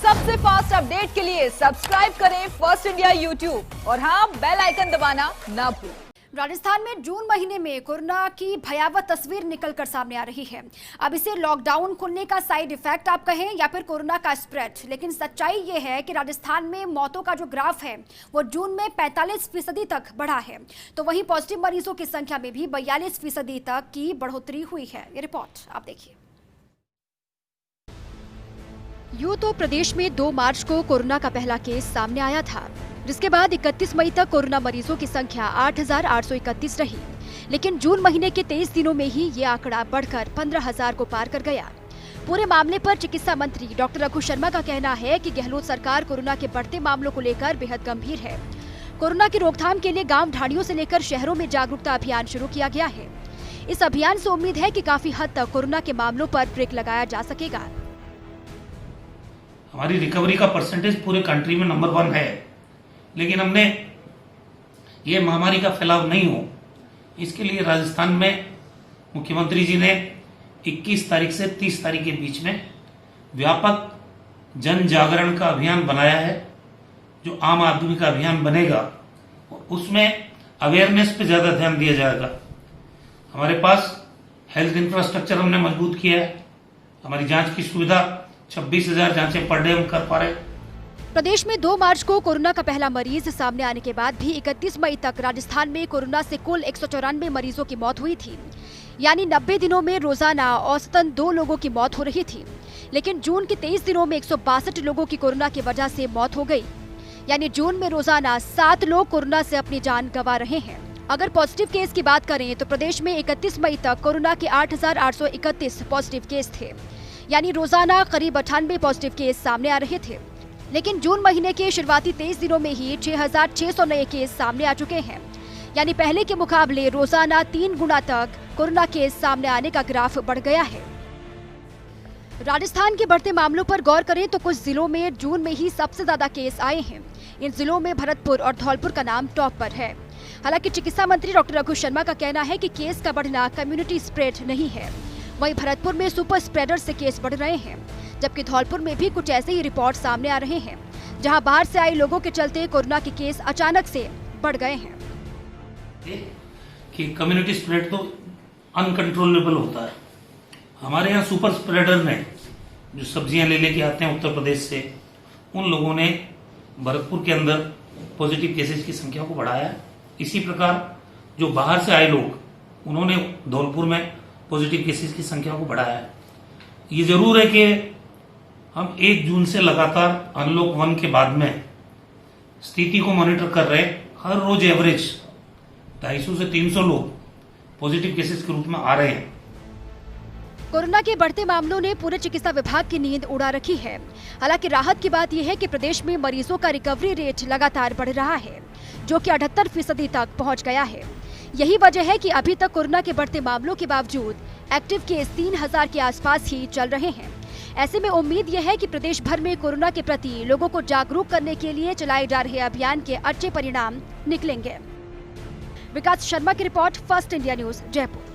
सबसे fast update के लिए सब्सक्राइब करें फर्स्ट इंडिया यूट्यूब और हाँ, बेल आइकन दबाना ना भूलें। राजस्थान में जून महीने में कोरोना की भयावह तस्वीर निकलकर सामने आ रही है। अब इसे लॉकडाउन खुलने का साइड इफेक्ट आप कहें या फिर कोरोना का स्प्रेड, लेकिन सच्चाई ये है कि राजस्थान में मौतों का जो ग्राफ है वो जून में 45% तक बढ़ा है, तो वहीं पॉजिटिव मरीजों की संख्या में भी 42% तक की बढ़ोतरी हुई है। ये रिपोर्ट आप देखिए। यूं तो प्रदेश में 2 मार्च को कोरोना का पहला केस सामने आया था, जिसके बाद 31 मई तक कोरोना मरीजों की संख्या 8,831 रही, लेकिन जून महीने के 23 दिनों में ही ये आंकड़ा बढ़कर 15,000 को पार कर गया। पूरे मामले पर चिकित्सा मंत्री डॉक्टर रघु शर्मा का कहना है कि गहलोत सरकार कोरोना के बढ़ते मामलों को लेकर बेहद गंभीर है। कोरोना की रोकथाम के लिए गाँव ढाणियों से लेकर शहरों में जागरूकता अभियान शुरू किया गया है। इस अभियान से उम्मीद है कि काफी हद तक कोरोना के मामलों पर ब्रेक लगाया जा सकेगा। हमारी रिकवरी का परसेंटेज पूरे कंट्री में नंबर 1 है, लेकिन हमने ये महामारी का फैलाव नहीं हो, इसके लिए राजस्थान में मुख्यमंत्री जी ने 21 तारीख से 30 तारीख के बीच में व्यापक जन जागरण का अभियान बनाया है। जो आम आदमी का अभियान बनेगा उसमें अवेयरनेस पे ज्यादा ध्यान दिया जाएगा। हमारे पास हेल्थ इंफ्रास्ट्रक्चर हमने मजबूत किया है। हमारी जांच की सुविधा 26,000 जांचें पर डे हम कर पा रहे। प्रदेश में 2 मार्च को कोरोना का पहला मरीज सामने आने के बाद भी 31 मई तक राजस्थान में कोरोना से कुल 194 मरीजों की मौत हुई थी, यानी 90 दिनों में रोजाना औसतन 2 लोगों की मौत हो रही थी। लेकिन जून के 23 दिनों में 162 लोगों की कोरोना की वजह से मौत हो गई, यानी जून में रोजाना 7 लोग कोरोना से अपनी जान गंवा रहे हैं। अगर पॉजिटिव केस की बात करें तो प्रदेश में 31 मई तक कोरोना के 8,831 पॉजिटिव केस थे, यानी रोजाना करीब 98 पॉजिटिव केस सामने आ रहे थे। लेकिन जून महीने के शुरुआती 23 दिनों में ही 6,600 नए केस सामने आ चुके हैं, यानी पहले के मुकाबले रोजाना 3 गुना तक कोरोना केस सामने आने का ग्राफ बढ़ गया है। राजस्थान के बढ़ते मामलों पर गौर करें तो कुछ जिलों में जून में ही सबसे ज्यादा केस आए हैं। इन जिलों में भरतपुर और धौलपुर का नाम टॉप पर है। हालांकि चिकित्सा मंत्री डॉक्टर रघु शर्मा का कहना है कि केस का बढ़ना कम्युनिटी स्प्रेड नहीं है। वहीं भरतपुर में सुपर स्प्रेडर से केस बढ़ रहे हैं, जबकि धौलपुर में भी कुछ ऐसे ही रिपोर्ट सामने आ रहे हैं, जहां बाहर से आए लोगों के चलते कोरोना के केस अचानक से बढ़ गए हैं। कि कम्युनिटी स्प्रेड तो अनकंट्रोलेबल होता है। हमारे यहाँ सुपर स्प्रेडर ने जो सब्जियां ले लेके आते हैं उत्तर प्रदेश से, उन लोगों ने भरतपुर के अंदर पॉजिटिव केसेस की संख्या को बढ़ाया है। इसी प्रकार जो बाहर से आए लोग, उन्होंने धौलपुर में पॉजिटिव केसेस की संख्या को बढ़ाया है। ये जरूर है कि हम 1 जून से लगातार अनलॉक 1 के बाद में स्थिति को मॉनिटर कर रहे हैं। हर रोज एवरेज 250 से 300 लोग पॉजिटिव केसेस के रूप में आ रहे हैं। कोरोना के बढ़ते मामलों ने पूरे चिकित्सा विभाग की नींद उड़ा रखी है। हालांकि राहत की बात यह है कि प्रदेश में मरीजों का रिकवरी रेट लगातार बढ़ रहा है, जो कि 78% तक पहुंच गया है। यही वजह है कि अभी तक कोरोना के बढ़ते मामलों के बावजूद एक्टिव केस 3,000 के आसपास ही चल रहे हैं। ऐसे में उम्मीद यह है कि प्रदेश भर में कोरोना के प्रति लोगों को जागरूक करने के लिए चलाए जा रहे अभियान के अच्छे परिणाम निकलेंगे। विकास शर्मा की report, first India news, Jaipur.